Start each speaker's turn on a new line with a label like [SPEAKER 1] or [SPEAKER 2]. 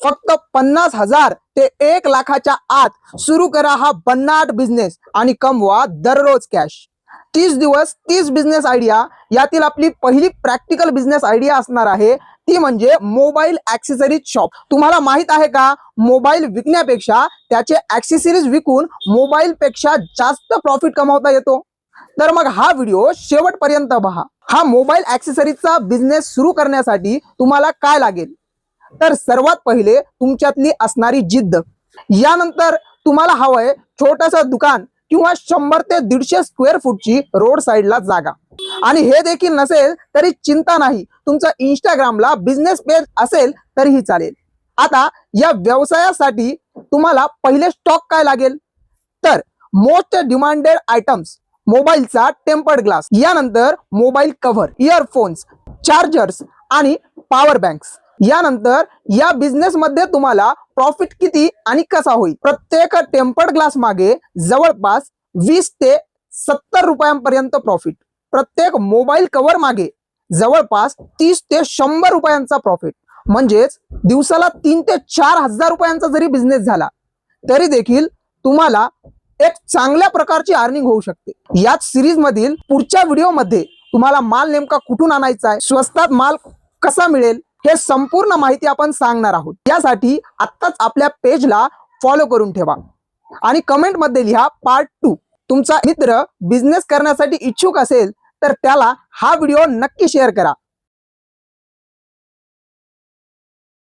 [SPEAKER 1] फक्त 50,000 ते 1,00,000च्या आत सुरू करा हा भन्नाट बिझनेस आणि कमवा दररोज कॅश। 30 दिवस 30 बिझनेस आयडिया यातील आपली पहिली प्रॅक्टिकल बिझनेस आयडिया असणार आहे ती म्हणजे मोबाईल ॲक्सेसरीज शॉप। तुम्हाला माहित आहे का, मोबाईल विकण्यापेक्षा त्याचे ॲक्सेसरीज विकून मोबाईल पेक्षा जास्त प्रॉफिट कमावता येतो। तर मग हा व्हिडिओ शेवटपर्यंत पहा। हा मोबाईल ॲक्सेसरीजचा बिझनेस सुरू करण्यासाठी तुम्हाला काय लागेल, तर सर्वात पहिले तुमच्यातली असणारी जिद्द, यानंतर तुम्हाला हवंय छोटंसं दुकान किंवा 100 ते 150 स्क्वेअर फूटची रोड साईडला जागा, आणि हे देखील नसेल तरी चिंता नाही, तुमचं इंस्टाग्रामला बिझनेस पेज असेल तरीही चालेल। आता या व्यवसायासाठी तुम्हाला पहिले स्टॉक काय लागेल, तर मोस्ट डिमांडेड आयटम्स मोबाईलचा टेम्पर्ड ग्लास, यानंतर मोबाईल कव्हर, इयरफोन्स, चार्जर्स आणि पॉवर बँक्स। यानंतर या बिझनेस मध्ये तुम्हाला प्रॉफिट किती आणि कसा होईल, प्रत्येक टेम्पर्ड ग्लास मागे जवळपास 20 ते 70 रुपयांपर्यंत प्रॉफिट, प्रत्येक मोबाईल कव्हर मागे जवळपास 30 ते 100 रुपयांचा प्रॉफिट, म्हणजेच दिवसाला 3 ते 4 हजार रुपयांचा जरी बिझनेस झाला तरी देखील तुम्हाला एक चांगल्या प्रकारची अर्निंग होऊ शकते। याच सिरीज मधील पुढच्या व्हिडिओ मध्ये तुम्हाला माल नेमका कुठून आणायचा आहे, स्वस्तात माल कसा मिळेल, हे संपूर्ण माहिती आपण सांगणार आहोत। यासाठी आत्ताच आपल्या पेजला फॉलो करून ठेवा आणि कमेंट मध्ये लिहा पार्ट 2। तुमचा मित्र बिझनेस करण्यासाठी इच्छुक असेल तर त्याला हा व्हिडिओ नक्की शेअर करा।